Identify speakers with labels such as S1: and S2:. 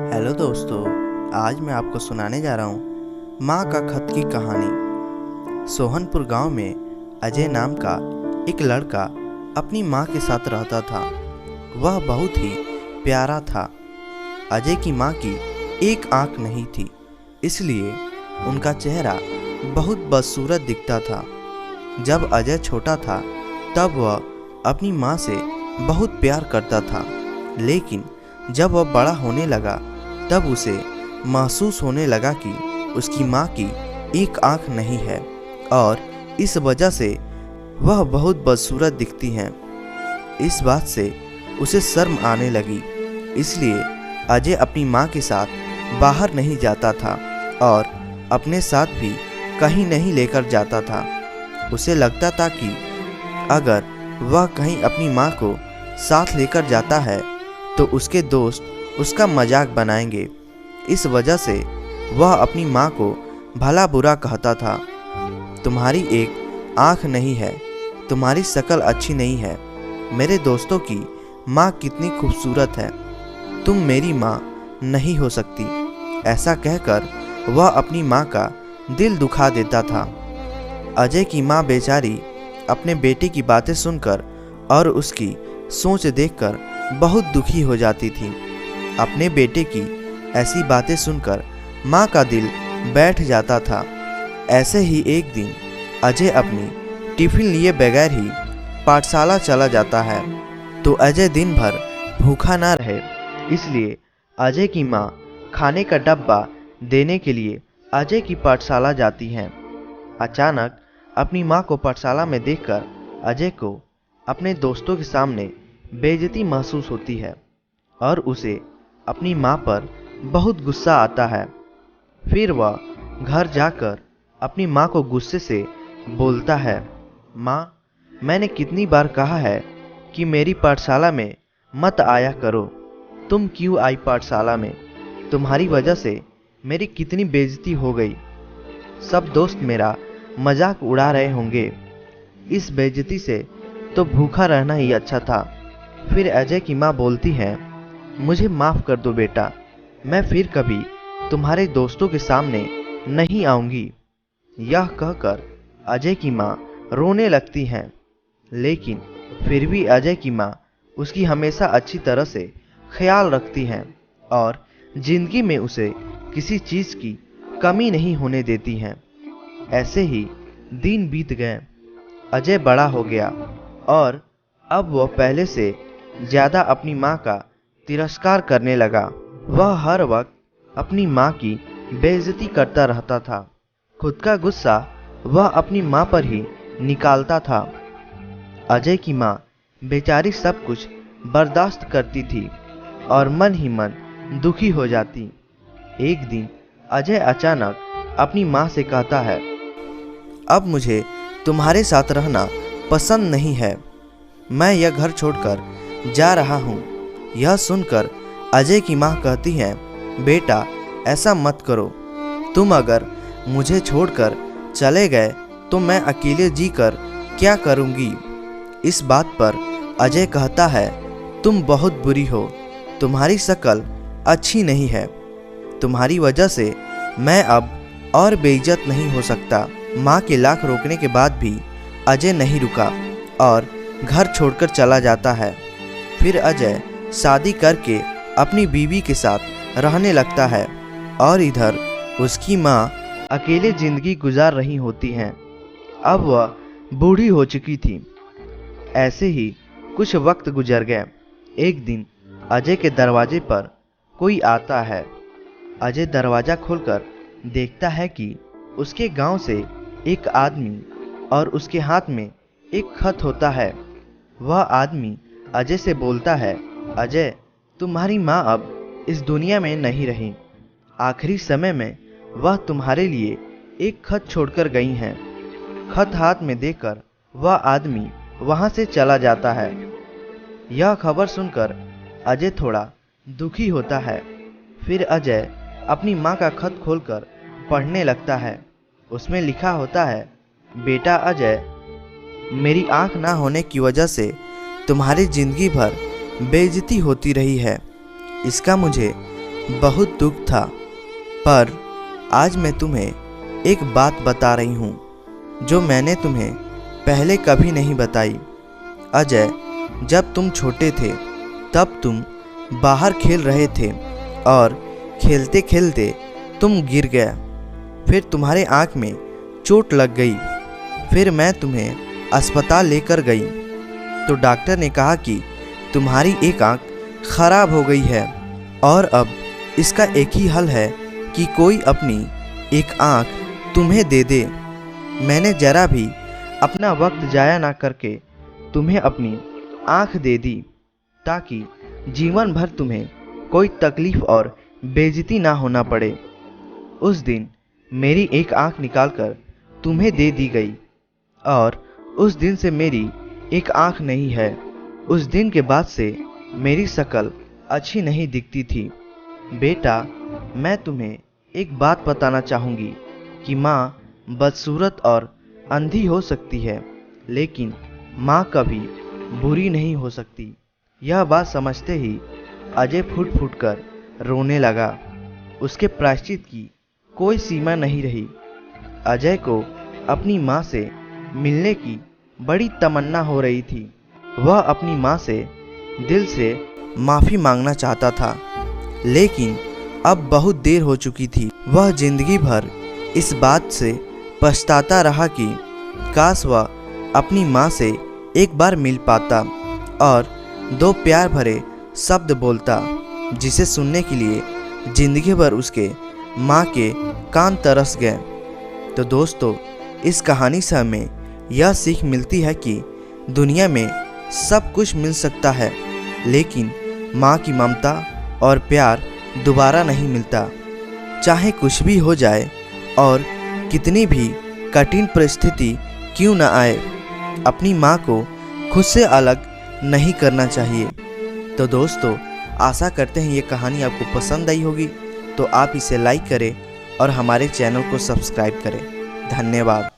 S1: Hello दोस्तों, आज मैं आपको सुनाने जा रहा हूँ माँ का खत की कहानी। सोहनपुर गांव में अजय नाम का एक लड़का अपनी माँ के साथ रहता था। वह बहुत ही प्यारा था। अजय की माँ की एक आँख नहीं थी, इसलिए उनका चेहरा बहुत बदसूरत दिखता था। जब अजय छोटा था तब वह अपनी माँ से बहुत प्यार करता था, लेकिन जब वह बड़ा होने लगा तब उसे महसूस होने लगा कि उसकी माँ की एक आँख नहीं है और इस वजह से वह बहुत बदसूरत दिखती हैं। इस बात से उसे शर्म आने लगी, इसलिए अजय अपनी माँ के साथ बाहर नहीं जाता था और अपने साथ भी कहीं नहीं लेकर जाता था। उसे लगता था कि अगर वह कहीं अपनी माँ को साथ लेकर जाता है तो उसके दोस्त उसका मजाक बनाएंगे। इस वजह से वह अपनी माँ को भला बुरा कहता था। तुम्हारी एक आँख नहीं है, तुम्हारी शक्ल अच्छी नहीं है, मेरे दोस्तों की माँ कितनी खूबसूरत है, तुम मेरी माँ नहीं हो सकती। ऐसा कहकर वह अपनी माँ का दिल दुखा देता था। अजय की माँ बेचारी अपने बेटे की बातें सुनकर और उसकी सोच देखकर बहुत दुखी हो जाती थी। अपने बेटे की ऐसी बातें सुनकर माँ का दिल बैठ जाता था। ऐसे ही एक दिन अजय अपनी टिफिन लिए बगैर ही पाठशाला चला जाता है, तो अजय दिन भर भूखा ना रहे, इसलिए अजय की माँ खाने का डब्बा देने के लिए अजय की पाठशाला जाती हैं। अचानक अपनी माँ को पाठशाला में देखकर अजय को अपने दोस्तों के सामने बेइज्जती महसूस होती है और उसे अपनी माँ पर बहुत गुस्सा आता है। फिर वह घर जाकर अपनी माँ को गुस्से से बोलता है, माँ, मैंने कितनी बार कहा है कि मेरी पाठशाला में मत आया करो, तुम क्यों आई पाठशाला में? तुम्हारी वजह से मेरी कितनी बेइज्जती हो गई। सब दोस्त मेरा मजाक उड़ा रहे होंगे। इस बेइज्जती से तो भूखा रहना ही अच्छा था। फिर अजय की माँ बोलती है, मुझे माफ़ कर दो बेटा, मैं फिर कभी तुम्हारे दोस्तों के सामने नहीं आऊँगी। यह कहकर अजय की माँ रोने लगती हैं, लेकिन फिर भी अजय की माँ उसकी हमेशा अच्छी तरह से ख्याल रखती हैं और जिंदगी में उसे किसी चीज़ की कमी नहीं होने देती हैं। ऐसे ही दिन बीत गए। अजय बड़ा हो गया और अब वह पहले से ज़्यादा अपनी माँ का तिरस्कार करने लगा। वह हर वक्त अपनी माँ की बेइज्जती करता रहता था। खुद का गुस्सा वह अपनी माँ पर ही निकालता था। अजय की माँ बेचारी सब कुछ बर्दाश्त करती थी और मन ही मन दुखी हो जाती। एक दिन अजय अचानक अपनी माँ से कहता है, अब मुझे तुम्हारे साथ रहना पसंद नहीं है, मैं यह घर छोड़कर जा रहा हूँ। यह सुनकर अजय की माँ कहती है, बेटा ऐसा मत करो, तुम अगर मुझे छोड़कर चले गए तो मैं अकेले जीकर क्या करूँगी। इस बात पर अजय कहता है, तुम बहुत बुरी हो, तुम्हारी शक्ल अच्छी नहीं है, तुम्हारी वजह से मैं अब और बेइज्जत नहीं हो सकता। माँ के लाख रोकने के बाद भी अजय नहीं रुका और घर छोड़कर चला जाता है। फिर अजय शादी करके अपनी बीवी के साथ रहने लगता है और इधर उसकी माँ अकेले जिंदगी गुजार रही होती हैं। अब वह बूढ़ी हो चुकी थी। ऐसे ही कुछ वक्त गुजर गया। एक दिन अजय के दरवाजे पर कोई आता है। अजय दरवाज़ा खोलकर देखता है कि उसके गांव से एक आदमी और उसके हाथ में एक खत होता है। वह आदमी अजय से बोलता है, अजय, तुम्हारी माँ अब इस दुनिया में नहीं रही। आखिरी समय में वह तुम्हारे लिए एक खत छोड़कर गई हैं। खत हाथ में देकर वह आदमी वहाँ से चला जाता है। यह खबर सुनकर अजय थोड़ा दुखी होता है। फिर अजय अपनी माँ का खत खोलकर पढ़ने लगता है। उसमें लिखा होता है, बेटा अजय, मेरी आँख ना होने की वजह से तुम्हारी ज़िंदगी भर बेइज्जती होती रही है। इसका मुझे बहुत दुख था, पर आज मैं तुम्हें एक बात बता रही हूँ जो मैंने तुम्हें पहले कभी नहीं बताई। अजय, जब तुम छोटे थे तब तुम बाहर खेल रहे थे और खेलते खेलते तुम गिर गया। फिर तुम्हारे आँख में चोट लग गई। फिर मैं तुम्हें अस्पताल लेकर गई तो डॉक्टर ने कहा कि तुम्हारी एक आँख खराब हो गई है और अब इसका एक ही हल है कि कोई अपनी एक आँख तुम्हें दे दे। मैंने जरा भी अपना वक्त जाया ना करके तुम्हें अपनी आँख दे दी ताकि जीवन भर तुम्हें कोई तकलीफ और बेइज्जती ना होना पड़े। उस दिन मेरी एक आँख निकालकर तुम्हें दे दी गई और उस दिन से मेरी एक आँख नहीं है। उस दिन के बाद से मेरी शक्ल अच्छी नहीं दिखती थी। बेटा, मैं तुम्हें एक बात बताना चाहूँगी कि माँ बदसूरत और अंधी हो सकती है, लेकिन माँ कभी बुरी नहीं हो सकती। यह बात समझते ही अजय फूट फूट कर रोने लगा। उसके प्रायश्चित की कोई सीमा नहीं रही। अजय को अपनी माँ से मिलने की बड़ी तमन्ना हो रही थी। वह अपनी माँ से दिल से माफ़ी मांगना चाहता था, लेकिन अब बहुत देर हो चुकी थी। वह जिंदगी भर इस बात से पछताता रहा कि काश वह अपनी माँ से एक बार मिल पाता और दो प्यार भरे शब्द बोलता, जिसे सुनने के लिए जिंदगी भर उसके माँ के कान तरस गए। तो दोस्तों, इस कहानी से हमें यह सीख मिलती है कि दुनिया में सब कुछ मिल सकता है, लेकिन माँ की ममता और प्यार दोबारा नहीं मिलता। चाहे कुछ भी हो जाए और कितनी भी कठिन परिस्थिति क्यों न आए, अपनी माँ को खुद से अलग नहीं करना चाहिए। तो दोस्तों, आशा करते हैं ये कहानी आपको पसंद आई होगी, तो आप इसे लाइक करें और हमारे चैनल को सब्सक्राइब करें। धन्यवाद।